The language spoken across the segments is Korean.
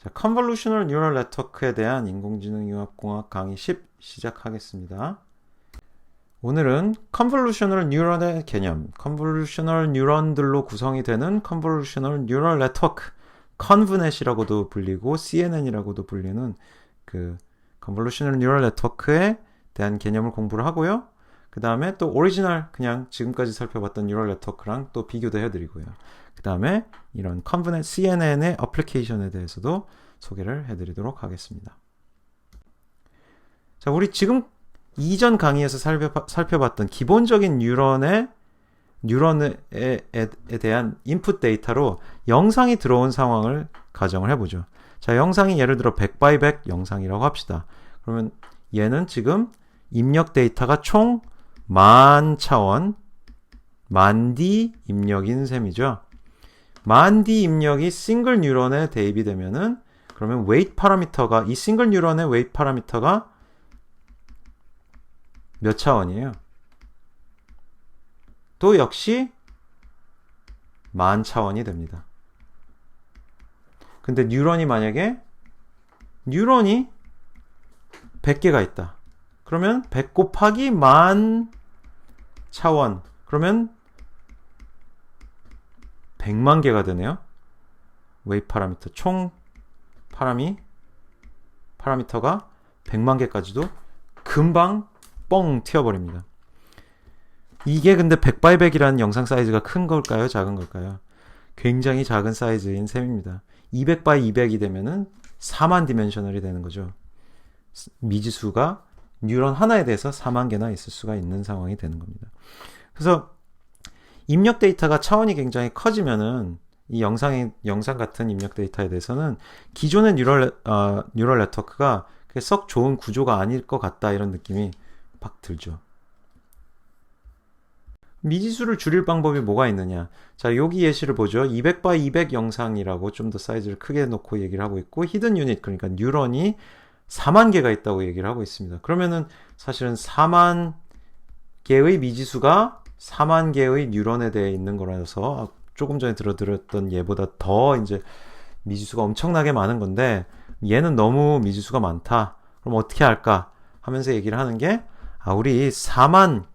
자, Convolutional Neural Network에 대한 인공지능융합공학 강의 10 시작하겠습니다. 오늘은 Convolutional Neuron의 개념, Convolutional Neuron들로 구성이 되는 Convolutional Neural Network, ConvNet이라고도 불리고 CNN이라고도 불리는 그 Convolutional Neural Network에 대한 개념을 공부를 하고요. 그 다음에 또 오리지널 그냥 지금까지 살펴봤던 뉴럴 네트워크랑 또 비교도 해드리고요. 그 다음에 이런 컨브넷 CNN의 어플리케이션에 대해서도 소개를 해드리도록 하겠습니다. 자, 우리 지금 이전 강의에서 살펴봤던 기본적인 뉴런에 대한 인풋 데이터로 영상이 들어온 상황을 가정을 해보죠. 자, 영상이 예를 들어 100x100 영상이라고 합시다. 그러면 얘는 지금 입력 데이터가 총 10,000차원, 10,000D 입력인 셈이죠. 10,000D 입력이 싱글 뉴런에 대입이 되면은 그러면 웨이트 파라미터가 이 싱글 뉴런의 웨이트 파라미터가 몇 차원이에요? 또 역시 10,000차원이 됩니다. 근데 뉴런이 만약에 뉴런이 100개가 있다. 그러면 100 곱하기 10,000차원. 그러면 100만 개가 되네요. 웨이트 파라미터. 총 파라미터가 100만 개까지도 금방 뻥 튀어버립니다. 이게 근데 100x100이라는 영상 사이즈가 큰 걸까요? 작은 걸까요? 굉장히 작은 사이즈인 셈입니다. 200x200이 되면은 4만 디멘셔널이 되는 거죠. 미지수가 뉴런 하나에 대해서 4만 개나 있을 수가 있는 상황이 되는 겁니다. 그래서 입력 데이터가 차원이 굉장히 커지면은 이 영상 같은 입력 데이터에 대해서는 기존의 뉴럴 네트워크가 썩 좋은 구조가 아닐 것 같다 이런 느낌이 팍 들죠. 미지수를 줄일 방법이 뭐가 있느냐? 자, 여기 예시를 보죠. 200x200 영상이라고 좀 더 사이즈를 크게 놓고 얘기를 하고 있고 히든 유닛 그러니까 뉴런이 4만 개가 있다고 얘기를 하고 있습니다. 그러면은 사실은 4만 개의 미지수가 4만 개의 뉴런에 대해 있는 거라서 조금 전에 들었던 얘보다 더 이제 미지수가 엄청나게 많은 건데 얘는 너무 미지수가 많다. 그럼 어떻게 할까? 하면서 얘기를 하는 게 우리 4만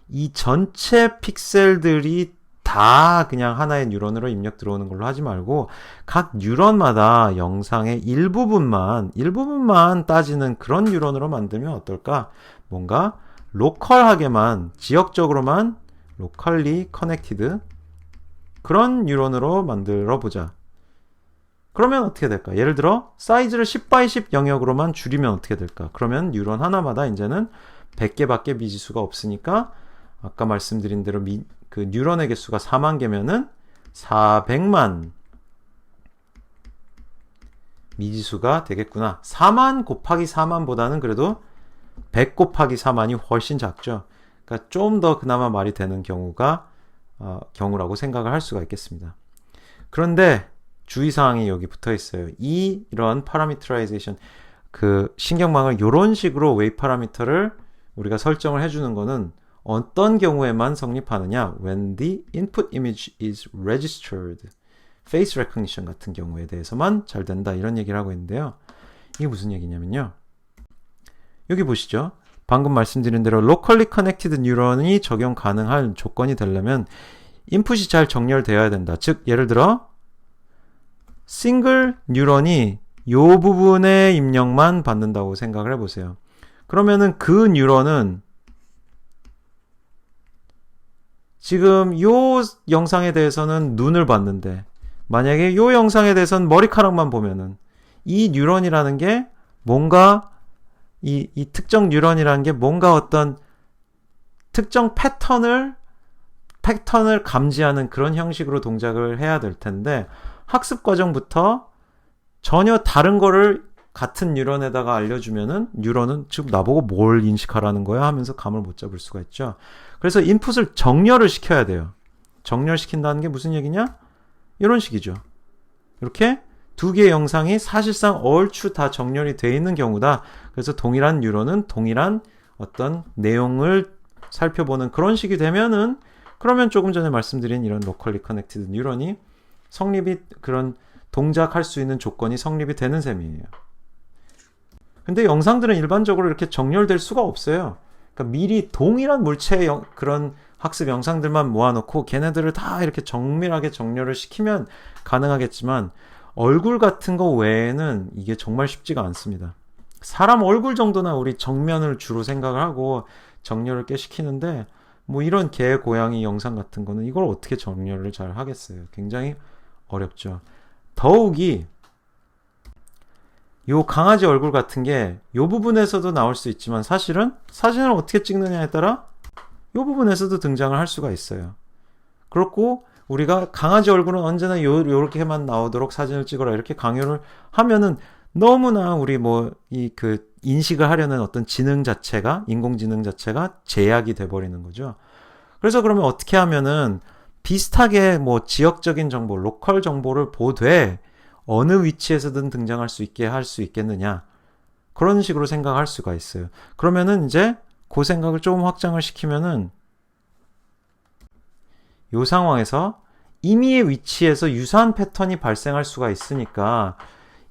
이 전체 픽셀들이 다 그냥 하나의 뉴런으로 입력 들어오는 걸로 하지 말고 각 뉴런마다 영상의 일부분만 따지는 그런 뉴런으로 만들면 어떨까? 뭔가 로컬하게만 지역적으로만 로컬리 커넥티드 그런 뉴런으로 만들어 보자. 그러면 어떻게 될까? 예를 들어 사이즈를 10x10 영역으로만 줄이면 어떻게 될까? 그러면 뉴런 하나마다 이제는 100개밖에 미지수가 없으니까 아까 말씀드린 대로 그 뉴런의 개수가 4만 개면은 400만 미지수가 되겠구나. 4만 곱하기 4만보다는 그래도 100 곱하기 4만이 훨씬 작죠. 그러니까 좀 더 그나마 말이 되는 경우라고 생각을 할 수가 있겠습니다. 그런데 주의사항이 여기 붙어 있어요. 이런 파라미터라이제이션, 그 신경망을 이런 식으로 웨이트 파라미터를 우리가 설정을 해주는 거는 어떤 경우에만 성립하느냐? When the input image is registered. Face recognition 같은 경우에 대해서만 잘 된다. 이런 얘기를 하고 있는데요. 이게 무슨 얘기냐면요. 여기 보시죠. 방금 말씀드린 대로 locally connected neuron이 적용 가능한 조건이 되려면 인풋이 잘 정렬되어야 된다. 즉 예를 들어 싱글 뉴런이 이 부분의 입력만 받는다고 생각을 해보세요. 그러면은 그 뉴런은 지금 이 영상에 대해서는 눈을 봤는데 만약에 이 영상에 대해서는 머리카락만 보면은 이 뉴런이라는 게 뭔가 이 특정 뉴런이라는 게 뭔가 어떤 특정 패턴을 감지하는 그런 형식으로 동작을 해야 될 텐데 학습 과정부터 전혀 다른 거를 같은 뉴런에다가 알려주면은 뉴런은 지금 나보고 뭘 인식하라는 거야 하면서 감을 못 잡을 수가 있죠. 그래서 인풋을 정렬을 시켜야 돼요. 정렬시킨다는 게 무슨 얘기냐? 이런 식이죠. 이렇게 두 개의 영상이 사실상 얼추 다 정렬이 되어 있는 경우다. 그래서 동일한 뉴런은 동일한 어떤 내용을 살펴보는 그런 식이 되면은 그러면 조금 전에 말씀드린 이런 로컬리 커넥티드 뉴런이 성립이 그런 동작할 수 있는 조건이 성립이 되는 셈이에요. 근데 영상들은 일반적으로 이렇게 정렬될 수가 없어요. 그러니까 미리 동일한 물체의 그런 학습 영상들만 모아놓고 걔네들을 다 이렇게 정밀하게 정렬을 시키면 가능하겠지만 얼굴 같은 거 외에는 이게 정말 쉽지가 않습니다. 사람 얼굴 정도나 우리 정면을 주로 생각을 하고 정렬을 꽤 시키는데 뭐 이런 개, 고양이 영상 같은 거는 이걸 어떻게 정렬을 잘 하겠어요. 굉장히 어렵죠. 더욱이 요 강아지 얼굴 같은 게 요 부분에서도 나올 수 있지만 사실은 사진을 어떻게 찍느냐에 따라 요 부분에서도 등장을 할 수가 있어요. 그렇고 우리가 강아지 얼굴은 언제나 요렇게만 나오도록 사진을 찍어라 이렇게 강요를 하면은 너무나 우리 뭐 이 그 인식을 하려는 어떤 지능 자체가 인공지능 자체가 제약이 돼 버리는 거죠. 그래서 그러면 어떻게 하면은 비슷하게 뭐 지역적인 정보, 로컬 정보를 보되 어느 위치에서든 등장할 수 있게 할 수 있겠느냐. 그런 식으로 생각할 수가 있어요. 그러면은 이제 그 생각을 조금 확장을 시키면은 이 상황에서 임의의 위치에서 유사한 패턴이 발생할 수가 있으니까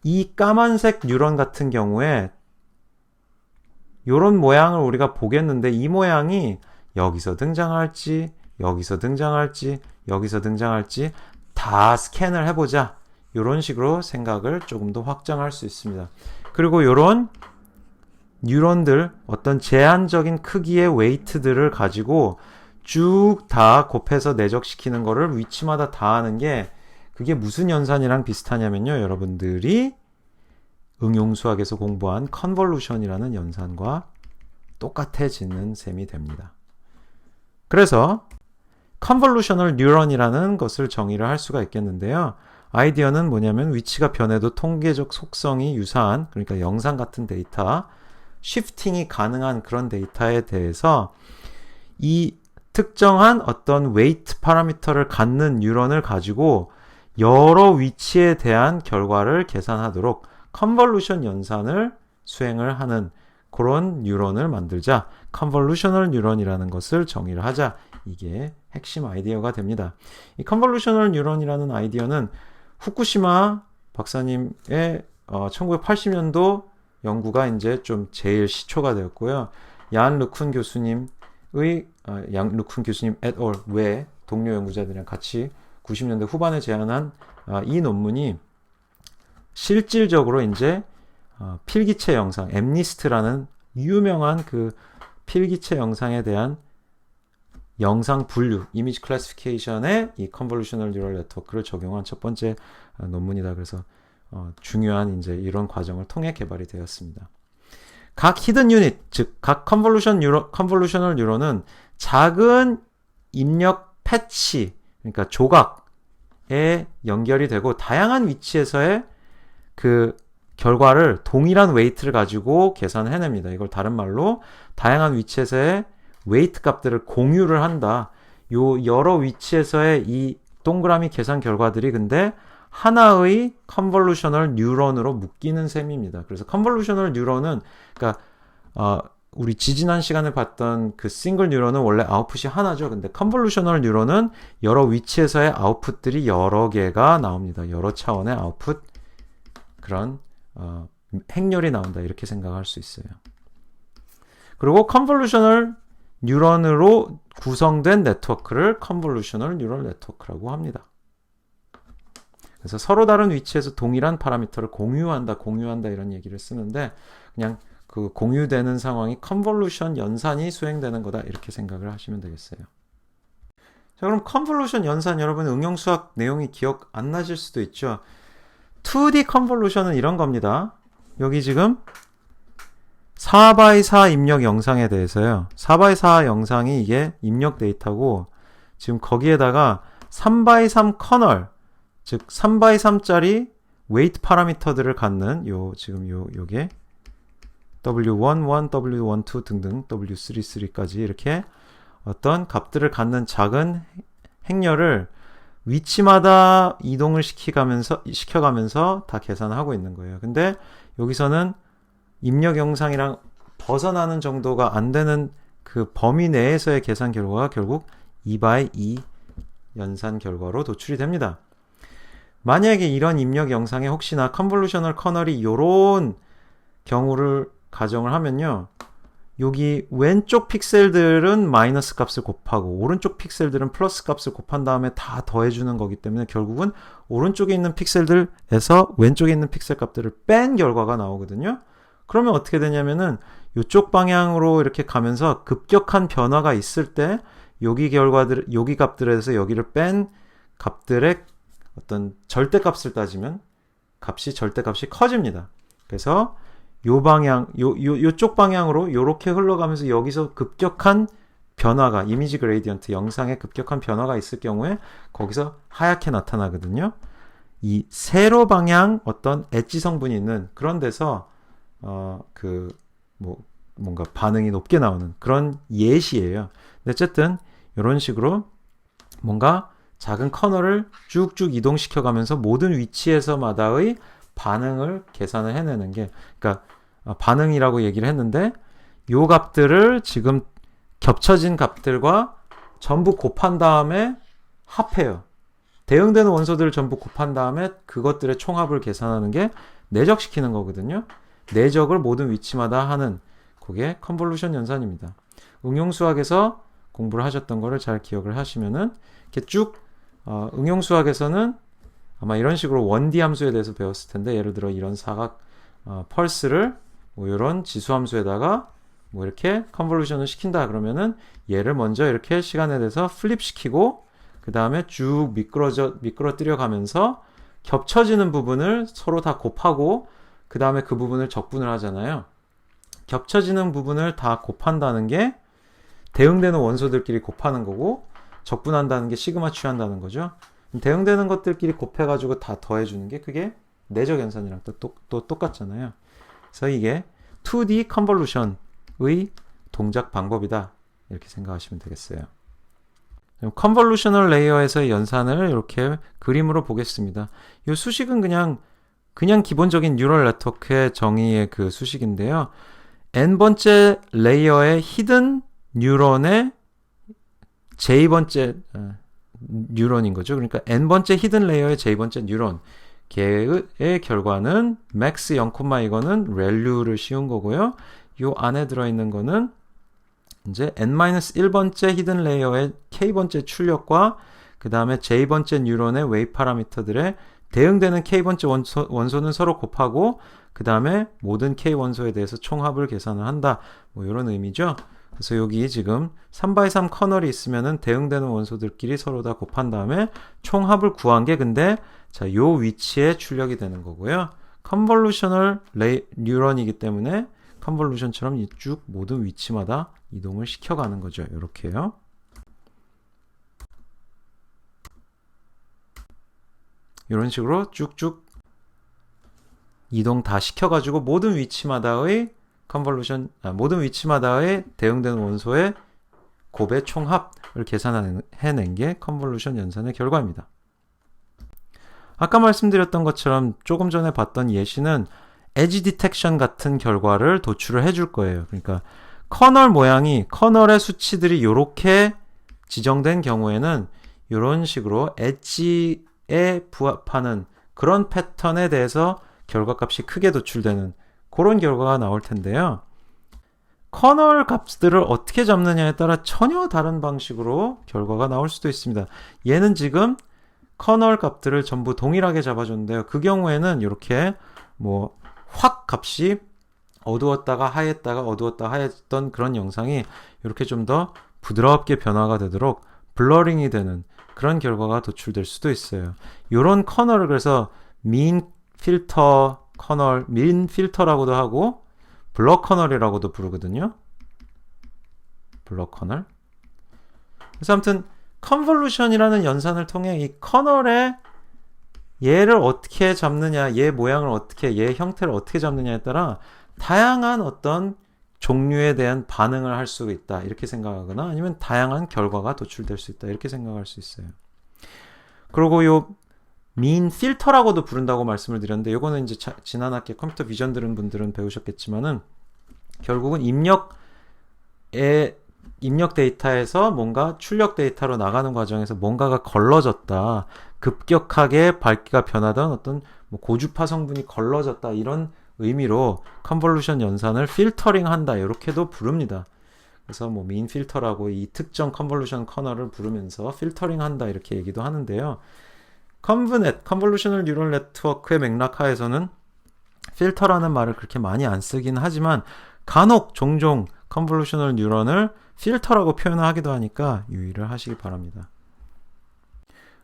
이 까만색 뉴런 같은 경우에 이런 모양을 우리가 보겠는데 이 모양이 여기서 등장할지 여기서 등장할지 여기서 등장할지 다 스캔을 해보자. 이런 식으로 생각을 조금 더 확장할 수 있습니다. 그리고 이런 뉴런들 어떤 제한적인 크기의 웨이트들을 가지고 쭉 다 곱해서 내적시키는 거를 위치마다 다 하는 게 그게 무슨 연산이랑 비슷하냐면요. 여러분들이 응용수학에서 공부한 컨볼루션이라는 연산과 똑같아지는 셈이 됩니다. 그래서 컨볼루셔널 뉴런이라는 것을 정의를 할 수가 있겠는데요. 아이디어는 뭐냐면 위치가 변해도 통계적 속성이 유사한 그러니까 영상 같은 데이터, 쉬프팅이 가능한 그런 데이터에 대해서 이 특정한 어떤 웨이트 파라미터를 갖는 뉴런을 가지고 여러 위치에 대한 결과를 계산하도록 컨볼루션 연산을 수행을 하는 그런 뉴런을 만들자. 컨볼루셔널 뉴런이라는 것을 정의를 하자. 이게 핵심 아이디어가 됩니다. 이 컨볼루셔널 뉴런이라는 아이디어는 후쿠시마 박사님의 1980년도 연구가 이제 좀 제일 시초가 되었고요. 얀 르쿤 교수님 et al. 외 동료 연구자들이랑 같이 90년대 후반에 제안한 이 논문이 실질적으로 이제 필기체 영상, 엠니스트라는 유명한 그 필기체 영상에 대한 영상 분류, 이미지 클래시피케이션에 이 컨볼루셔널 뉴럴 네트워크를 적용한 첫 번째 논문이다. 그래서 중요한 이제 이런 과정을 통해 개발이 되었습니다. 각 히든 유닛, 즉 각 컨볼루셔널 뉴런은 작은 입력 패치, 그러니까 조각에 연결이 되고 다양한 위치에서의 그 결과를 동일한 웨이트를 가지고 계산해냅니다. 이걸 다른 말로 다양한 위치에서의 웨이트 값들을 공유를 한다. 요 여러 위치에서의 이 동그라미 계산 결과들이 근데 하나의 컨볼루셔널 뉴런으로 묶이는 셈입니다. 그래서 컨볼루셔널 뉴런은 그러니까 우리 지지난 시간에 봤던 그 싱글 뉴런은 원래 아웃풋이 하나죠. 근데 컨볼루셔널 뉴런은 여러 위치에서의 아웃풋들이 여러 개가 나옵니다. 여러 차원의 아웃풋 그런 행렬이 나온다. 이렇게 생각할 수 있어요. 그리고 컨볼루셔널 뉴런으로 구성된 네트워크를 컨볼루셔널 뉴럴 네트워크라고 합니다. 그래서 서로 다른 위치에서 동일한 파라미터를 공유한다 이런 얘기를 쓰는데 그냥 그 공유되는 상황이 컨볼루션 연산이 수행되는 거다 이렇게 생각을 하시면 되겠어요. 자, 그럼 컨볼루션 연산 여러분 응용수학 내용이 기억 안 나실 수도 있죠. 2D 컨볼루션은 이런 겁니다. 여기 지금 4x4 입력 영상에 대해서요. 4x4 영상이 이게 입력 데이터고 지금 거기에다가 3x3 커널 즉 3x3짜리 웨이트 파라미터들을 갖는 요게 W11, W12 등등 W33까지 이렇게 어떤 값들을 갖는 작은 행렬을 위치마다 이동을 시켜가면서 다 계산하고 있는 거예요. 근데 여기서는 입력 영상이랑 벗어나는 정도가 안 되는 그 범위 내에서의 계산 결과가 결국 2x2 연산 결과로 도출이 됩니다. 만약에 이런 입력 영상에 혹시나 컨볼루셔널 커널이 요런 경우를 가정을 하면요. 여기 왼쪽 픽셀들은 마이너스 값을 곱하고 오른쪽 픽셀들은 플러스 값을 곱한 다음에 다 더해주는 거기 때문에 결국은 오른쪽에 있는 픽셀들에서 왼쪽에 있는 픽셀 값들을 뺀 결과가 나오거든요. 그러면 어떻게 되냐면은 이쪽 방향으로 이렇게 가면서 급격한 변화가 있을 때 여기 결과들, 여기 값들에서 여기를 뺀 값들의 어떤 절대값을 따지면 절대값이 커집니다. 그래서 요 방향, 요쪽 방향으로 요렇게 흘러가면서 여기서 급격한 변화가, 이미지 그레이디언트, 영상에 급격한 변화가 있을 경우에 거기서 하얗게 나타나거든요. 이 세로 방향 어떤 엣지 성분이 있는 그런 데서 뭔가 반응이 높게 나오는 그런 예시예요. 근데 어쨌든 이런 식으로 뭔가 작은 커널을 쭉쭉 이동시켜 가면서 모든 위치에서마다의 반응을 계산을 해내는 게, 그러니까 반응이라고 얘기를 했는데 요 값들을 지금 겹쳐진 값들과 전부 곱한 다음에 합해요. 대응되는 원소들을 전부 곱한 다음에 그것들의 총합을 계산하는 게 내적시키는 거거든요. 내적을 모든 위치마다 하는 그게 컨볼루션 연산입니다. 응용수학에서 공부를 하셨던 거를 잘 기억을 하시면은 이렇게 쭉 응용수학에서는 아마 이런 식으로 1D 함수에 대해서 배웠을 텐데, 예를 들어 이런 사각 펄스를 뭐 이런 지수함수에다가 뭐 이렇게 컨볼루션을 시킨다 그러면은 얘를 먼저 이렇게 시간에 대해서 플립시키고 그 다음에 쭉 미끄러뜨려 가면서 겹쳐지는 부분을 서로 다 곱하고 그 다음에 그 부분을 적분을 하잖아요. 겹쳐지는 부분을 다 곱한다는 게 대응되는 원소들끼리 곱하는 거고, 적분한다는 게 시그마 취한다는 거죠. 대응되는 것들끼리 곱해가지고 다 더해주는 게 그게 내적 연산이랑 또 똑같잖아요. 그래서 이게 2D 컨볼루션의 동작 방법이다, 이렇게 생각하시면 되겠어요. 컨볼루셔널 레이어에서의 연산을 이렇게 그림으로 보겠습니다. 이 수식은 그냥 기본적인 뉴럴 네트워크의 정의의 그 수식인데요. n번째 레이어의 히든 뉴런의 j번째 뉴런인 거죠. 그러니까 n번째 히든 레이어의 j번째 뉴런 걔의 결과는 max 0, 이거는 렐류를 씌운 거고요. 요 안에 들어있는 거는 이제 n-1번째 히든 레이어의 k번째 출력과 그 다음에 j번째 뉴런의 웨이브 파라미터들의 대응되는 k번째 원소는 서로 곱하고 그 다음에 모든 k 원소에 대해서 총합을 계산을 한다, 뭐 이런 의미죠. 그래서 여기 지금 3x3 커널이 있으면은 대응되는 원소들끼리 서로 다 곱한 다음에 총합을 구한 게 근데 자, 요 위치에 출력이 되는 거고요. 컨볼루셔널 뉴런이기 때문에 컨볼루션처럼 쭉 모든 위치마다 이동을 시켜가는 거죠. 이렇게요. 이런 식으로 쭉쭉 이동 다 시켜가지고 모든 위치마다의 모든 위치마다의 대응되는 원소의 곱의 총합을 계산해낸 게 컨볼루션 연산의 결과입니다. 아까 말씀드렸던 것처럼 조금 전에 봤던 예시는 에지 디텍션 같은 결과를 도출을 해줄 거예요. 그러니까 커널의 수치들이 이렇게 지정된 경우에는 이런 식으로 엣지에 부합하는 그런 패턴에 대해서 결과값이 크게 도출되는 그런 결과가 나올 텐데요. 커널 값들을 어떻게 잡느냐에 따라 전혀 다른 방식으로 결과가 나올 수도 있습니다. 얘는 지금 커널 값들을 전부 동일하게 잡아줬는데요. 그 경우에는 이렇게 뭐 확 값이 어두웠다가 하였던 그런 영상이 이렇게 좀 더 부드럽게 변화가 되도록 블러링이 되는 그런 결과가 도출될 수도 있어요. 이런 커널을 그래서 민 필터라고도 하고 블러 커널이라고도 부르거든요. 블러 커널. 그래서 아무튼 컨볼루션이라는 연산을 통해 이 커널의 얘를 어떻게 잡느냐, 얘 모양을 어떻게, 얘 형태를 어떻게 잡느냐에 따라 다양한 어떤 종류에 대한 반응을 할 수 있다, 이렇게 생각하거나 아니면 다양한 결과가 도출될 수 있다, 이렇게 생각할 수 있어요. 그리고 요 민 필터라고도 부른다고 말씀을 드렸는데, 요거는 이제 지난 학기 컴퓨터 비전 들은 분들은 배우셨겠지만은 결국은 입력 데이터에서 뭔가 출력 데이터로 나가는 과정에서 뭔가가 걸러졌다, 급격하게 밝기가 변하던 어떤 뭐 고주파 성분이 걸러졌다 이런 의미로 컨볼루션 연산을 필터링 한다 이렇게도 부릅니다. 그래서 뭐 민 필터라고 이 특정 컨볼루션 커널을 부르면서 필터링 한다 이렇게 얘기도 하는데요. 컨브넷, 컨볼루셔널 뉴럴 네트워크의 맥락하에서는 필터라는 말을 그렇게 많이 안 쓰긴 하지만 간혹 종종 컨볼루셔널 뉴런을 필터라고 표현을 하기도 하니까 유의를 하시기 바랍니다.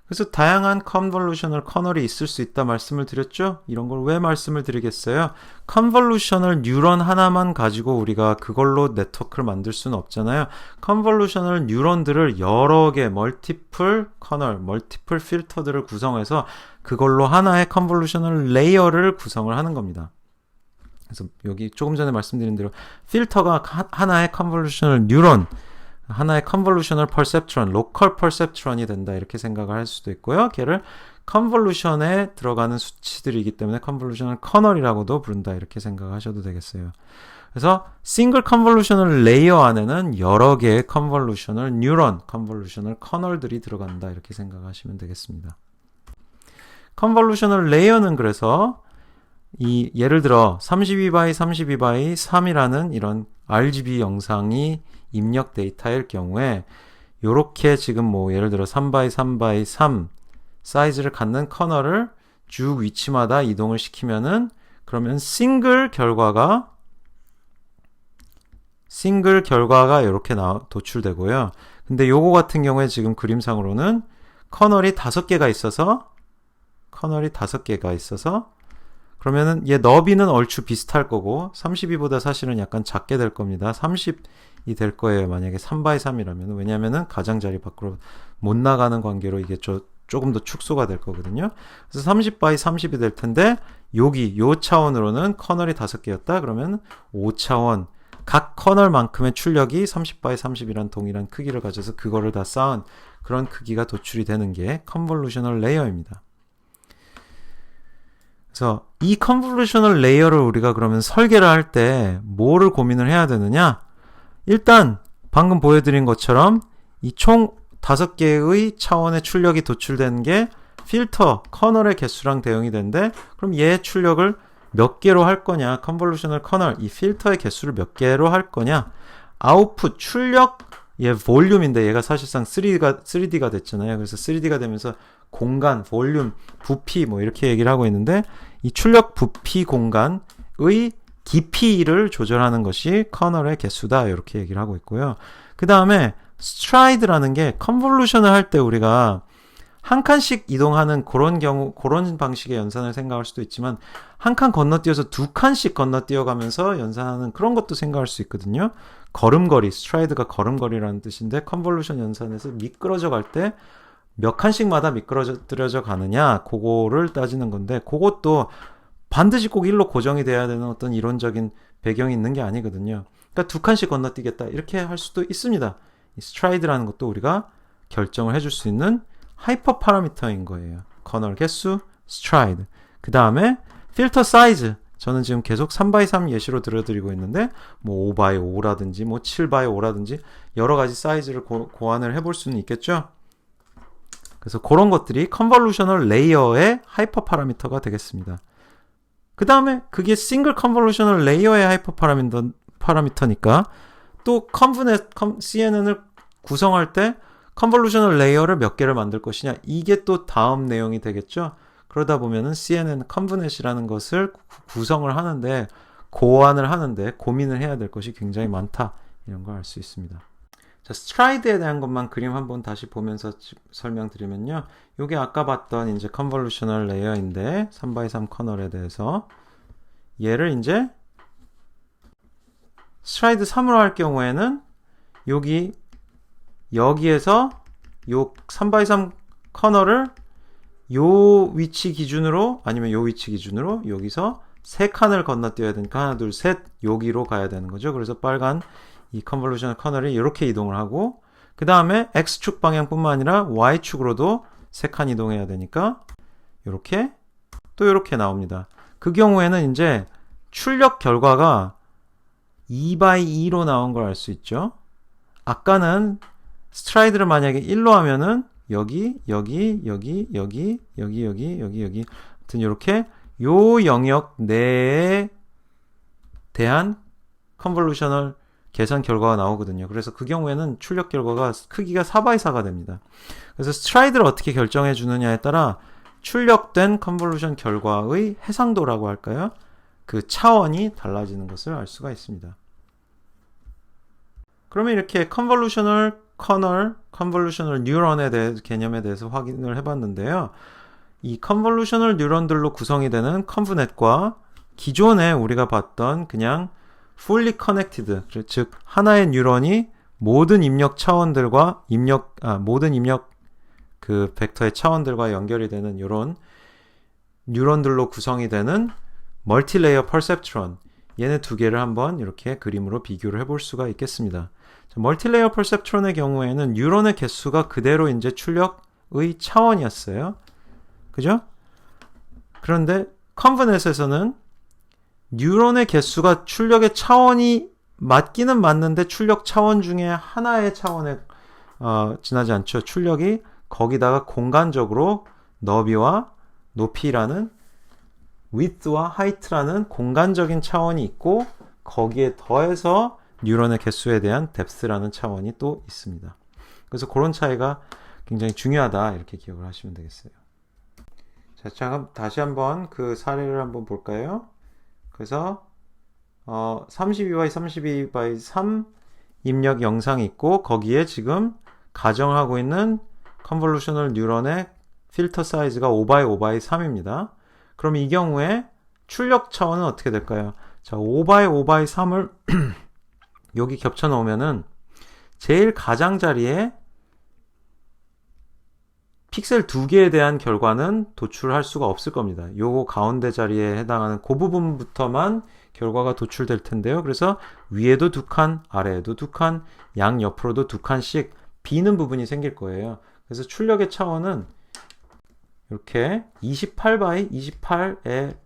그래서 다양한 컨볼루셔널 커널이 있을 수 있다 말씀을 드렸죠? 이런 걸 왜 말씀을 드리겠어요? 컨볼루셔널 뉴런 하나만 가지고 우리가 그걸로 네트워크를 만들 수는 없잖아요. 컨볼루셔널 뉴런들을 여러 개 멀티플 커널, 멀티플 필터들을 구성해서 그걸로 하나의 컨볼루셔널 레이어를 구성을 하는 겁니다. 그래서 여기 조금 전에 말씀드린 대로 필터가 하나의 컨볼루셔널 뉴런, 하나의 컨볼루셔널 퍼셉트론, 로컬 퍼셉트론이 된다 이렇게 생각을 할 수도 있고요. 걔를 컨볼루션에 들어가는 수치들이기 때문에 컨볼루셔널 커널이라고도 부른다 이렇게 생각하셔도 되겠어요. 그래서 싱글 컨볼루셔널 레이어 안에는 여러 개의 컨볼루셔널 뉴런, 컨볼루셔널 커널들이 들어간다 이렇게 생각하시면 되겠습니다. 컨볼루셔널 레이어는 그래서 이 예를 들어 32by 32by 3이라는 이런 RGB 영상이 입력 데이터일 경우에 요렇게 지금 뭐 예를 들어 3by 3by 3 사이즈를 갖는 커널을 쭉 위치마다 이동을 시키면은 그러면 싱글 결과가 이렇게 도출되고요. 근데 요거 같은 경우에 지금 그림상으로는 커널이 5개가 있어서 그러면은 얘 너비는 얼추 비슷할 거고 32보다 사실은 약간 작게 될 겁니다. 30이 될 거예요. 만약에 3by 3이라면. 왜냐면은 가장자리 밖으로 못 나가는 관계로 이게 조금 더 축소가 될 거거든요. 그래서 30by 30이 될 텐데 여기 요 차원으로는 커널이 5개였다. 그러면 5차원 각 커널만큼의 출력이 30by 30이란 동일한 크기를 가져서 그거를 다 쌓은 그런 크기가 도출이 되는 게 컨볼루셔널 레이어입니다. 그래서 이 컨볼루셔널 레이어를 우리가 그러면 설계를 할 때 뭐를 고민을 해야 되느냐? 일단 방금 보여드린 것처럼 이 총 5개의 차원의 출력이 도출되는 게 필터, 커널의 개수랑 대응이 되는데 그럼 얘 출력을 몇 개로 할 거냐? 컨볼루셔널 커널, 이 필터의 개수를 몇 개로 할 거냐? 아웃풋, 출력, 얘 볼륨인데 얘가 사실상 3D가 됐잖아요. 그래서 3D가 되면서 공간, 볼륨, 부피 뭐 이렇게 얘기를 하고 있는데 이 출력 부피 공간의 깊이를 조절하는 것이 커널의 개수다 이렇게 얘기를 하고 있고요. 그 다음에 스트라이드라는 게 컨볼루션을 할 때 우리가 한 칸씩 이동하는 그런 방식의 연산을 생각할 수도 있지만 한 칸 건너뛰어서 2칸씩 건너뛰어가면서 연산하는 그런 것도 생각할 수 있거든요. 걸음걸이, 스트라이드가 걸음걸이라는 뜻인데 컨볼루션 연산에서 미끄러져 갈 때 몇 칸씩마다 미끄러져 가느냐 그거를 따지는 건데 그것도 반드시 꼭 일로 고정이 돼야 되는 어떤 이론적인 배경이 있는 게 아니거든요. 그러니까 2칸씩 건너뛰겠다 이렇게 할 수도 있습니다. 이 스트라이드라는 것도 우리가 결정을 해줄 수 있는 하이퍼 파라미터인 거예요. 커널 개수, 스트라이드. 그 다음에 필터 사이즈. 저는 지금 계속 3by 3 예시로 들어드리고 있는데 뭐 5by 5라든지 뭐 7by 5라든지 여러 가지 사이즈를 고안을 해볼 수는 있겠죠. 그래서 그런 것들이 컨볼루셔널 레이어의 하이퍼 파라미터가 되겠습니다. 그 다음에 그게 싱글 컨볼루셔널 레이어의 하이퍼 파라미터니까 또 CNN을 구성할 때 컨볼루셔널 레이어를 몇 개를 만들 것이냐 이게 또 다음 내용이 되겠죠. 그러다 보면은 CNN 컨브넷이라는 것을 구성을 하는데 고안을 하는데 고민을 해야 될 것이 굉장히 많다 이런 걸 알 수 있습니다. 자, 스트라이드에 대한 것만 그림 한번 다시 보면서 설명드리면요. 요게 아까 봤던 이제 컨볼루셔널 레이어인데 3x3 커널에 대해서 얘를 이제 스트라이드 3으로 할 경우에는 여기에서 요 3x3 커널을 요 위치 기준으로 아니면 요 위치 기준으로 여기서 3칸을 건너뛰어야 되니까 하나 둘 셋 여기로 가야 되는 거죠. 그래서 빨간 이 컨볼루셔널 커널이 이렇게 이동을 하고 그 다음에 X축 방향뿐만 아니라 Y축으로도 3칸 이동해야 되니까 이렇게 또 이렇게 나옵니다. 그 경우에는 이제 출력 결과가 2x2로 나온 걸 알 수 있죠. 아까는 스트라이드를 만약에 1로 하면은 여기, 여기, 여기, 여기, 여기, 여기, 여기, 여기. 아무튼 이렇게 요 영역 내에 대한 컨볼루셔널 계산 결과가 나오거든요. 그래서 그 경우에는 출력 결과가 크기가 4x4가 됩니다. 그래서 스트라이드를 어떻게 결정해 주느냐에 따라 출력된 컨볼루션 결과의 해상도라고 할까요? 그 차원이 달라지는 것을 알 수가 있습니다. 그러면 이렇게 컨볼루셔널 커널, 컨볼루셔널 뉴런에 대해 개념에 대해서 확인을 해봤는데요. 이 컨볼루셔널 뉴런들로 구성이 되는 컨브넷과 기존에 우리가 봤던 그냥 fully connected, 즉 하나의 뉴런이 모든 입력 차원들과 모든 입력 그 벡터의 차원들과 연결이 되는 이런 뉴런들로 구성이 되는 멀티레이어 퍼셉트론, 얘네 두 개를 한번 이렇게 그림으로 비교를 해볼 수가 있겠습니다. 멀티레이어 퍼셉트론의 경우에는 뉴런의 개수가 그대로 이제 출력의 차원이었어요. 그죠? 그런데 컨브넷에서는 뉴런의 개수가 출력의 차원이 맞기는 맞는데 출력 차원 중에 하나의 차원에 지나지 않죠. 출력이 거기다가 공간적으로 너비와 높이라는 width와 height라는 공간적인 차원이 있고 거기에 더해서 뉴런의 개수에 대한 depth라는 차원이 또 있습니다. 그래서 그런 차이가 굉장히 중요하다 이렇게 기억을 하시면 되겠어요. 자, 다시 한번 그 사례를 한번 볼까요? 그래서 32x 32x 3 입력 영상이 있고 거기에 지금 가정하고 있는 컨볼루셔널 뉴런의 필터 사이즈가 5x5x 3입니다. 그럼 이 경우에 출력 차원은 어떻게 될까요? 자, 5x5x 3을 여기 겹쳐 놓으면은 제일 가장자리에 픽셀 2개에 대한 결과는 도출할 수가 없을 겁니다. 요거 가운데 자리에 해당하는 그 부분부터만 결과가 도출될 텐데요. 그래서 위에도 2칸, 아래에도 2칸, 양 옆으로도 2칸씩 비는 부분이 생길 거예요. 그래서 출력의 차원은 이렇게 28x 28의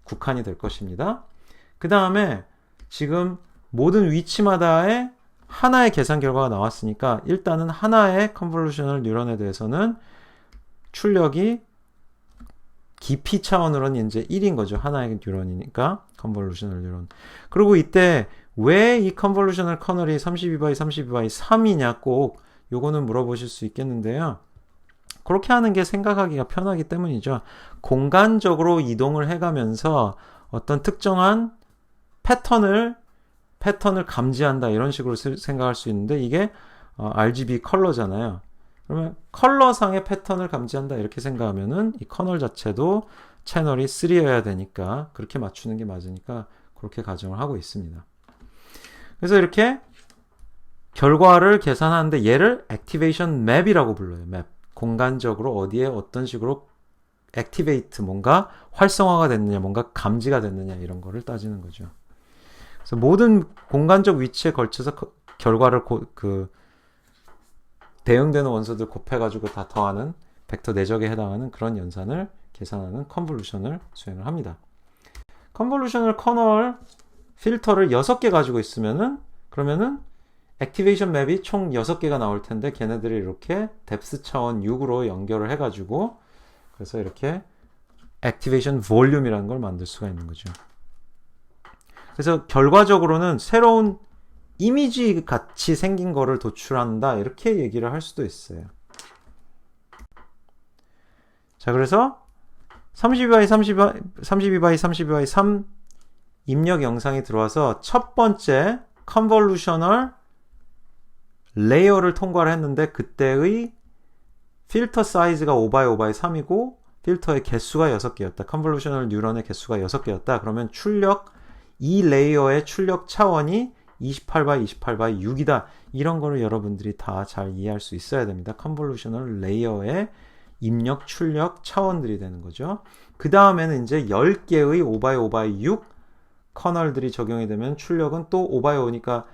9칸이 될 것입니다. 그 다음에 지금 모든 위치마다의 하나의 계산 결과가 나왔으니까 일단은 하나의 컨볼루셔널 뉴런에 대해서는 출력이 깊이 차원으로는 이제 1인 거죠. 하나의 뉴런이니까 컨볼루셔널 뉴런. 그리고 이때 왜 이 컨볼루셔널 커널이 32x 32x 3이냐 꼭 요거는 물어보실 수 있겠는데요. 그렇게 하는 게 생각하기가 편하기 때문이죠. 공간적으로 이동을 해가면서 어떤 특정한 패턴을 감지한다 이런 식으로 생각할 수 있는데 이게 RGB 컬러잖아요. 그러면 컬러상의 패턴을 감지한다 이렇게 생각하면은 이 커널 자체도 채널이 3여야 되니까 그렇게 맞추는 게 맞으니까 그렇게 가정을 하고 있습니다. 그래서 이렇게 결과를 계산하는데 얘를 액티베이션 맵이라고 불러요. 맵. 공간적으로 어디에 어떤 식으로 액티베이트 뭔가 활성화가 됐느냐 뭔가 감지가 됐느냐 이런 거를 따지는 거죠. 그래서 모든 공간적 위치에 걸쳐서 결과를 대응되는 원소들 곱해가지고 다 더하는 벡터 내적에 해당하는 그런 연산을 계산하는 컨볼루션을 수행을 합니다. 컨볼루셔널 커널 필터를 6개 가지고 있으면은 그러면은 액티베이션 맵이 총 6개가 나올 텐데 걔네들이 이렇게 뎁스 차원 6으로 연결을 해가지고 그래서 이렇게 액티베이션 볼륨이라는 걸 만들 수가 있는 거죠. 그래서 결과적으로는 새로운 이미지 같이 생긴 거를 도출한다 이렇게 얘기를 할 수도 있어요. 자, 그래서 32x 3 입력 영상이 들어와서 첫 번째 컨볼루셔널 레이어를 통과를 했는데 그때의 필터 사이즈가 5x5x 3이고 필터의 개수가 6개였다. 컨볼루셔널 뉴런의 개수가 6개였다. 그러면 이 레이어의 출력 차원이 28x 28x 6이다. 이런 거를 여러분들이 다 잘 이해할 수 있어야 됩니다. 컨볼루셔널 레이어의 입력, 출력 차원들이 되는 거죠. 그 다음에는 이제 10개의 5x5x 6 커널들이 적용이 되면 출력은 또 5x5니까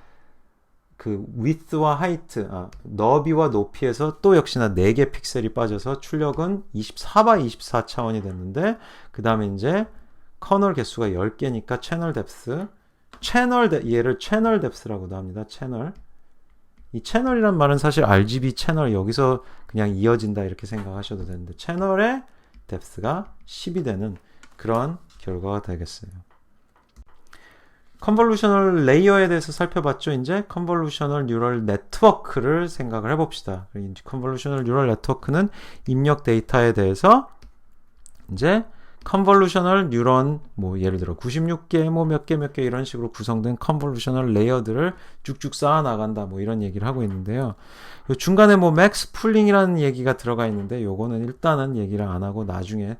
그 width와 height, 너비와 높이에서 또 역시나 4개 픽셀이 빠져서 출력은 24x 24 차원이 됐는데 그 다음에 이제 커널 개수가 10개니까 채널 뎁스, 얘를 채널 뎁스라고도 합니다. 채널 이 채널이란 말은 사실 RGB 채널 여기서 그냥 이어진다 이렇게 생각하셔도 되는데 채널의 depth가 10이 되는 그런 결과가 되겠어요. 컨볼루셔널 레이어에 대해서 살펴봤죠. 이제 컨볼루셔널 뉴럴 네트워크를 생각을 해봅시다. 컨볼루셔널 뉴럴 네트워크는 입력 데이터에 대해서 이제 컨볼루셔널 뉴런 뭐 예를 들어 96개 뭐 몇 개 이런 식으로 구성된 컨볼루셔널 레이어들을 쭉쭉 쌓아 나간다 뭐 이런 얘기를 하고 있는데요. 요 중간에 뭐 맥스 풀링이라는 얘기가 들어가 있는데 요거는 일단은 얘기를 안 하고 나중에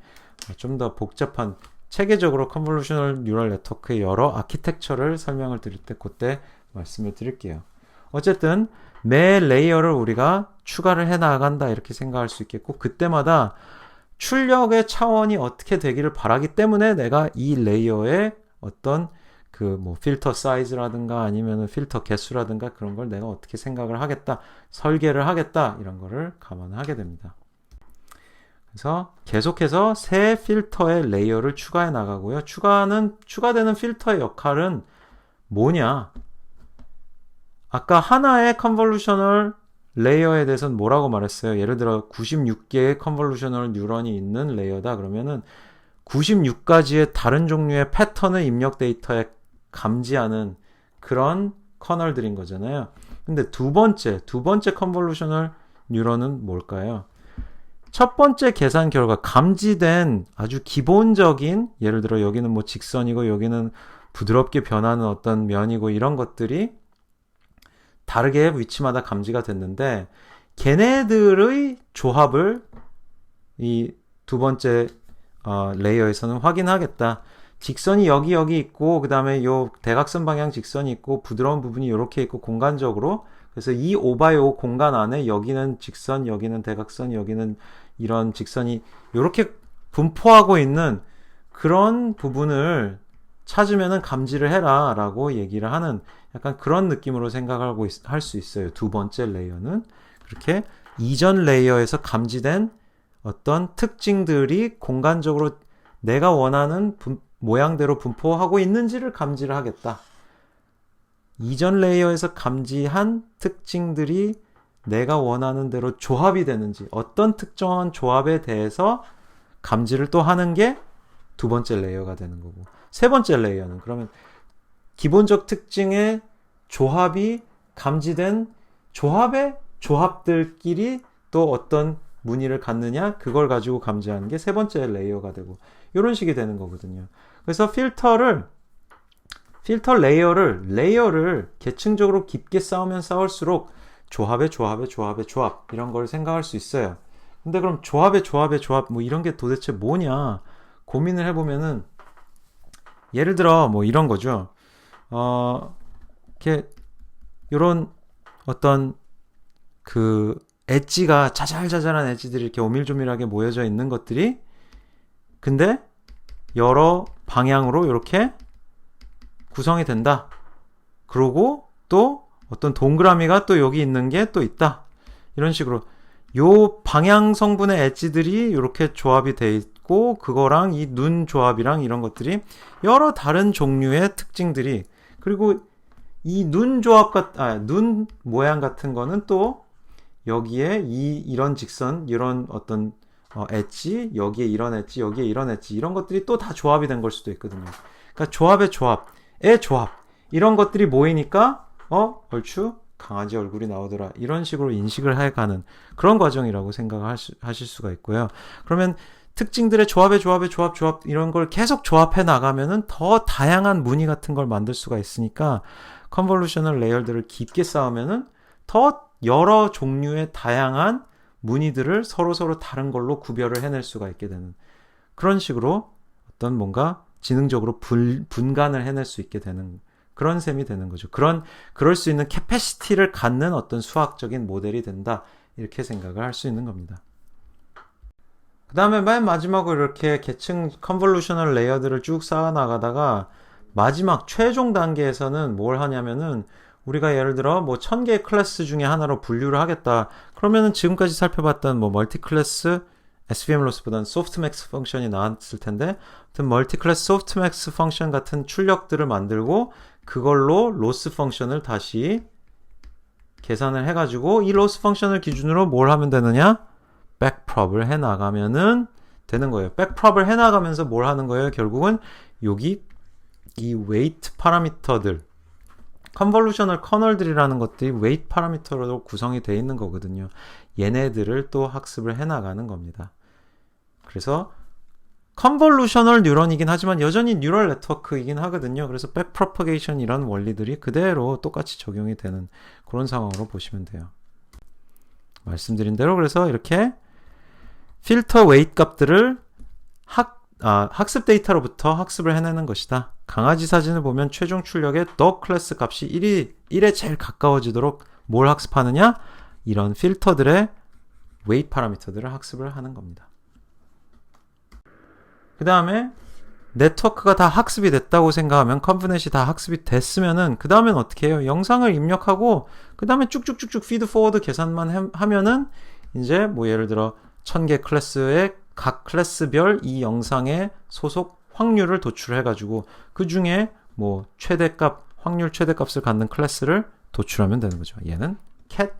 좀 더 복잡한 체계적으로 컨볼루셔널 뉴럴 네트워크의 여러 아키텍처를 설명을 드릴 때 그때 말씀을 드릴게요. 어쨌든 매 레이어를 우리가 추가를 해 나간다 이렇게 생각할 수 있겠고 그때마다 출력의 차원이 어떻게 되기를 바라기 때문에 내가 이 레이어의 어떤 그 뭐 필터 사이즈라든가 아니면 필터 개수라든가 그런 걸 내가 어떻게 생각을 하겠다, 설계를 하겠다 이런 거를 감안하게 됩니다. 그래서 계속해서 새 필터의 레이어를 추가해 나가고요. 추가되는 필터의 역할은 뭐냐? 아까 하나의 컨볼루셔널 레이어에 대해서는 뭐라고 말했어요? 예를 들어 96개의 컨볼루셔널 뉴런이 있는 레이어다 그러면은 96가지의 다른 종류의 패턴을 입력 데이터에 감지하는 그런 커널들인 거잖아요. 근데 두 번째 컨볼루셔널 뉴런은 뭘까요? 첫 번째 계산 결과 감지된 아주 기본적인 예를 들어 여기는 뭐 직선이고 여기는 부드럽게 변하는 어떤 면이고 이런 것들이 다르게 위치마다 감지가 됐는데 걔네들의 조합을 이 두 번째 레이어에서는 확인하겠다. 직선이 여기 있고 그 다음에 요 대각선 방향 직선이 있고 부드러운 부분이 이렇게 있고 공간적으로 그래서 이 5x5 공간 안에 여기는 직선, 여기는 대각선, 여기는 이런 직선이 이렇게 분포하고 있는 그런 부분을 찾으면은 감지를 해라 라고 얘기를 하는 약간 그런 느낌으로 생각하고 할 수 있어요. 두 번째 레이어는 그렇게 이전 레이어에서 감지된 어떤 특징들이 공간적으로 내가 원하는 모양대로 분포하고 있는지를 감지를 하겠다. 이전 레이어에서 감지한 특징들이 내가 원하는 대로 조합이 되는지 어떤 특정한 조합에 대해서 감지를 또 하는 게 두 번째 레이어가 되는 거고 세 번째 레이어는 그러면 기본적 특징의 조합이 감지된 조합의 조합들끼리 또 어떤 무늬를 갖느냐 그걸 가지고 감지하는 게 세 번째 레이어가 되고 이런 식이 되는 거거든요. 그래서 필터 레이어를 계층적으로 깊게 쌓으면 쌓을수록 조합 이런 걸 생각할 수 있어요. 근데 그럼 조합의 조합 뭐 이런 게 도대체 뭐냐 고민을 해보면은 예를 들어 뭐 이런 거죠. 이렇게 요런 어떤 그 엣지가 자잘자잘한 엣지들이 이렇게 오밀조밀하게 모여져 있는 것들이 근데 여러 방향으로 이렇게 구성이 된다. 그러고 또 어떤 동그라미가 또 여기 있는 게 또 있다. 이런 식으로 요 방향 성분의 엣지들이 이렇게 조합이 돼 있고 그거랑 이 눈 조합이랑 이런 것들이 여러 다른 종류의 특징들이 그리고 이 눈 모양 같은 거는 또 여기에 이런 직선 이런 어떤 엣지 여기에 이런 엣지 여기에 이런 엣지 이런 것들이 또 다 조합이 된 걸 수도 있거든요. 그러니까 조합의 조합 이런 것들이 모이니까 얼추 강아지 얼굴이 나오더라 이런 식으로 인식을 해가는 그런 과정이라고 생각하실 수가 있고요. 그러면 특징들의 조합 이런 걸 계속 조합해 나가면은 더 다양한 무늬 같은 걸 만들 수가 있으니까 컨볼루셔널 레이어들을 깊게 쌓으면은 더 여러 종류의 다양한 무늬들을 서로 다른 걸로 구별을 해낼 수가 있게 되는 그런 식으로 어떤 뭔가 지능적으로 분간을 해낼 수 있게 되는 그런 셈이 되는 거죠. 그럴 수 있는 캐패시티를 갖는 어떤 수학적인 모델이 된다. 이렇게 생각을 할 수 있는 겁니다. 그 다음에 맨 마지막으로 이렇게 계층 컨볼루셔널 레이어들을 쭉 쌓아 나가다가 마지막 최종 단계에서는 뭘 하냐면은 우리가 예를 들어 뭐 1000개의 클래스 중에 하나로 분류를 하겠다. 그러면은 지금까지 살펴봤던 뭐 멀티 클래스 SVM 로스보다는 소프트맥스 펑션이 나왔을 텐데 아무튼 멀티 클래스 소프트맥스 펑션 같은 출력들을 만들고 그걸로 로스 펑션을 다시 계산을 해가지고 이 로스 펑션을 기준으로 뭘 하면 되느냐? 백프롭을 해나가면은 되는 거예요. 백프롭을 해나가면서 뭘 하는 거예요? 결국은 여기 이 웨이트 파라미터들, 컨볼루셔널 커널들이라는 것들이 웨이트 파라미터로 구성이 되어 있는 거거든요. 얘네들을 또 학습을 해나가는 겁니다. 그래서 컨볼루셔널 뉴런이긴 하지만 여전히 뉴럴 네트워크이긴 하거든요. 그래서 백프로퍼게이션 이런 원리들이 그대로 똑같이 적용이 되는 그런 상황으로 보시면 돼요. 말씀드린 대로 그래서 이렇게 필터 웨이트 값들을 학습 데이터로부터 학습을 해내는 것이다. 강아지 사진을 보면 최종 출력의 더 클래스 값이 1에 제일 가까워지도록 뭘 학습하느냐? 이런 필터들의 웨이트 파라미터들을 학습을 하는 겁니다. 그 다음에 네트워크가 다 학습이 됐다고 생각하면 컨브넷이 다 학습이 됐으면은 그 다음엔 어떻게 해요? 영상을 입력하고 그 다음에 쭉쭉쭉쭉 피드 포워드 계산만 하면은 이제 뭐 예를 들어 1000개 클래스의 각 클래스별 이 영상의 소속 확률을 도출해가지고 그 중에 뭐 최대값 확률 최대값을 갖는 클래스를 도출하면 되는 거죠. 얘는 cat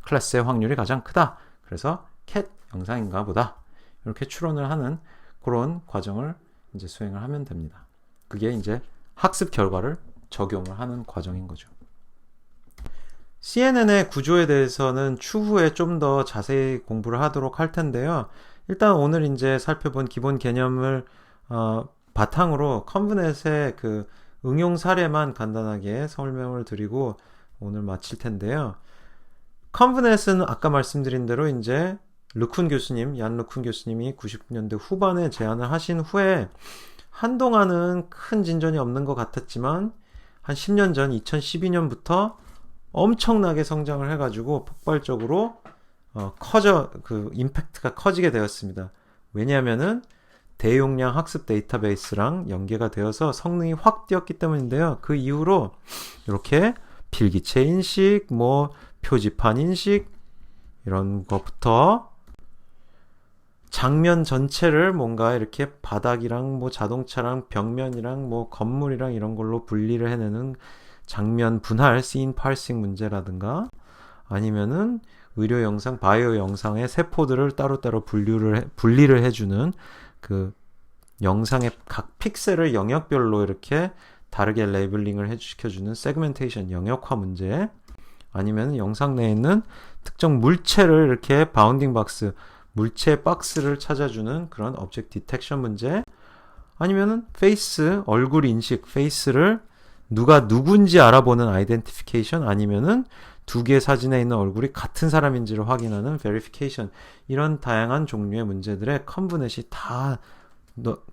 클래스의 확률이 가장 크다. 그래서 cat 영상인가 보다. 이렇게 추론을 하는 그런 과정을 이제 수행을 하면 됩니다. 그게 이제 학습 결과를 적용을 하는 과정인 거죠. CNN의 구조에 대해서는 추후에 좀 더 자세히 공부를 하도록 할 텐데요. 일단 오늘 이제 살펴본 기본 개념을 바탕으로 컨브넷의 그 응용 사례만 간단하게 설명을 드리고 오늘 마칠 텐데요. 컨브넷은 아까 말씀드린 대로 이제 르쿤 교수님, 얀 르쿤 교수님이 90년대 후반에 제안을 하신 후에 한동안은 큰 진전이 없는 것 같았지만 한 10년 전 2012년부터 엄청나게 성장을 해가지고 폭발적으로 그 임팩트가 커지게 되었습니다. 왜냐하면은 대용량 학습 데이터베이스랑 연계가 되어서 성능이 확 뛰었기 때문인데요. 그 이후로 이렇게 필기체 인식, 뭐 표지판 인식 이런 것부터 장면 전체를 뭔가 이렇게 바닥이랑 뭐 자동차랑 벽면이랑 뭐 건물이랑 이런 걸로 분리를 해내는 장면 분할 씬 파싱 문제라든가 아니면은 의료 영상, 바이오 영상의 세포들을 따로따로 분리를 해주는 그 영상의 각 픽셀을 영역별로 이렇게 다르게 레이블링을 시켜주는 세그멘테이션 영역화 문제 아니면 영상 내에 있는 특정 물체를 이렇게 바운딩 박스 물체 박스를 찾아주는 그런 object detection 문제 아니면은 페이스 얼굴 인식 페이스를 누가 누군지 알아보는 identification 아니면은 두 개의 사진에 있는 얼굴이 같은 사람인지를 확인하는 verification 이런 다양한 종류의 문제들의 컨브넷이 다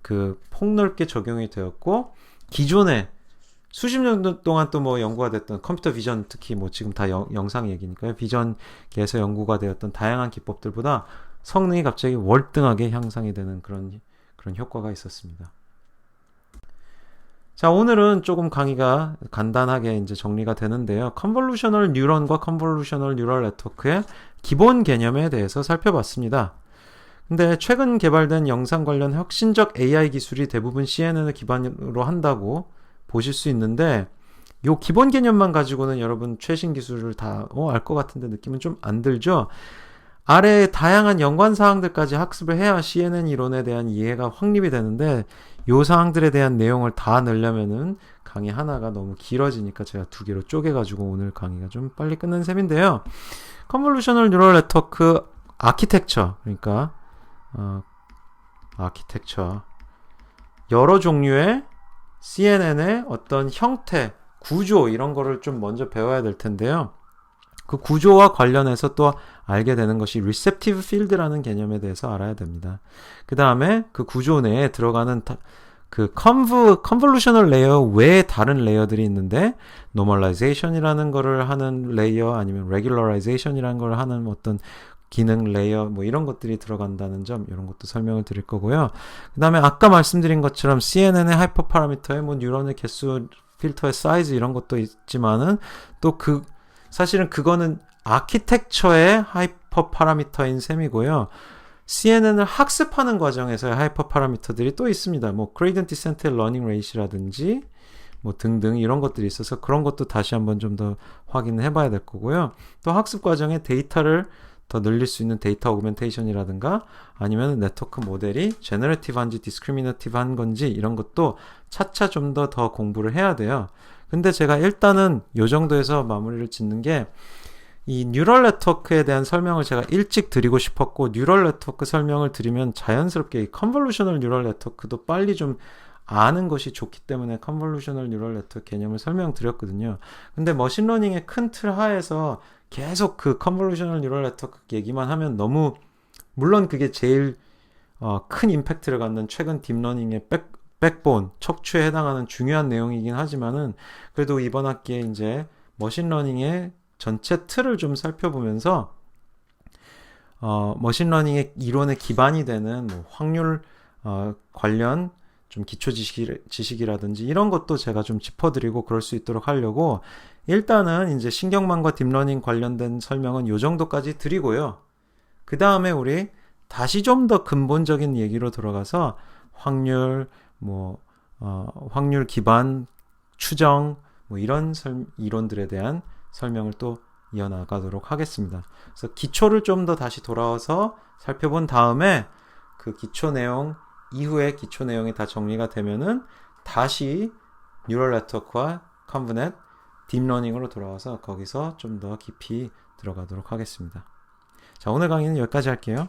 그 폭넓게 적용이 되었고 기존에 수십 년 동안 또 뭐 연구가 됐던 컴퓨터 비전 특히 뭐 지금 다 영상 얘기니까요. 비전계에서 연구가 되었던 다양한 기법들보다 성능이 갑자기 월등하게 향상이 되는 그런 효과가 있었습니다. 자, 오늘은 조금 강의가 간단하게 이제 정리가 되는데요. 컨볼루셔널 뉴런과 컨볼루셔널 뉴럴 네트워크의 기본 개념에 대해서 살펴봤습니다. 근데 최근 개발된 영상 관련 혁신적 AI 기술이 대부분 CNN을 기반으로 한다고 보실 수 있는데 요 기본 개념만 가지고는 여러분 최신 기술을 다 알 것 같은데 느낌은 좀 안 들죠? 아래의 다양한 연관 사항들까지 학습을 해야 CNN 이론에 대한 이해가 확립이 되는데 요 사항들에 대한 내용을 다 넣으려면은 강의 하나가 너무 길어지니까 제가 두 개로 쪼개가지고 오늘 강의가 좀 빨리 끝난 셈인데요. 컨볼루셔널 뉴럴 네트워크 아키텍처 그러니까 아키텍처 여러 종류의 CNN의 어떤 형태, 구조 이런 거를 좀 먼저 배워야 될 텐데요. 그 구조와 관련해서 또 알게 되는 것이 receptive field라는 개념에 대해서 알아야 됩니다. 그 다음에 그 구조 내에 들어가는 그 convolutional 레이어 외에 다른 레이어들이 있는데 normalization이라는 거를 하는 레이어 아니면 regularization이라는 걸 하는 어떤 기능 레이어 뭐 이런 것들이 들어간다는 점 이런 것도 설명을 드릴 거고요. 그 다음에 아까 말씀드린 것처럼 CNN의 하이퍼 파라미터에 뭐 뉴런의 개수, 필터의 사이즈 이런 것도 있지만은 또 사실은 그거는 아키텍처의 하이퍼 파라미터인 셈이고요. CNN을 학습하는 과정에서의 하이퍼 파라미터들이 또 있습니다. 뭐 gradient descent learning rate라든지 뭐 등등 이런 것들이 있어서 그런 것도 다시 한번 좀 더 확인을 해봐야 될 거고요. 또 학습 과정에 데이터를 더 늘릴 수 있는 데이터 오그멘테이션이라든가 아니면 네트워크 모델이 제너레티브한지 디스크리미너티브한 건지 이런 것도 차차 좀 더 공부를 해야 돼요. 근데 제가 일단은 요 정도에서 마무리를 짓는 게 이 뉴럴 네트워크에 대한 설명을 제가 일찍 드리고 싶었고 뉴럴 네트워크 설명을 드리면 자연스럽게 이 컨볼루셔널 뉴럴 네트워크도 빨리 좀 아는 것이 좋기 때문에 컨볼루셔널 뉴럴 네트워크 개념을 설명드렸거든요. 근데 머신러닝의 큰 틀 하에서 계속 그 컨볼루셔널 뉴럴 네트워크 얘기만 하면 너무 물론 그게 제일 큰 임팩트를 갖는 최근 딥러닝의 백본, 척추에 해당하는 중요한 내용이긴 하지만은 그래도 이번 학기에 이제 머신러닝의 전체 틀을 좀 살펴보면서 머신러닝의 이론의 기반이 되는 뭐 확률 관련 좀 기초 지식이라든지 이런 것도 제가 좀 짚어드리고 그럴 수 있도록 하려고 일단은 이제 신경망과 딥러닝 관련된 설명은 요 정도까지 드리고요. 그 다음에 우리 다시 좀 더 근본적인 얘기로 들어가서 확률, 확률 기반 추정, 뭐 이런 이론들에 대한 설명을 또 이어나가도록 하겠습니다. 그래서 기초를 좀 더 다시 돌아와서 살펴본 다음에 그 기초 내용 이후에 기초 내용이 다 정리가 되면은 다시 뉴럴 네트워크와 컨브넷, 딥러닝으로 돌아와서 거기서 좀 더 깊이 들어가도록 하겠습니다. 자, 오늘 강의는 여기까지 할게요.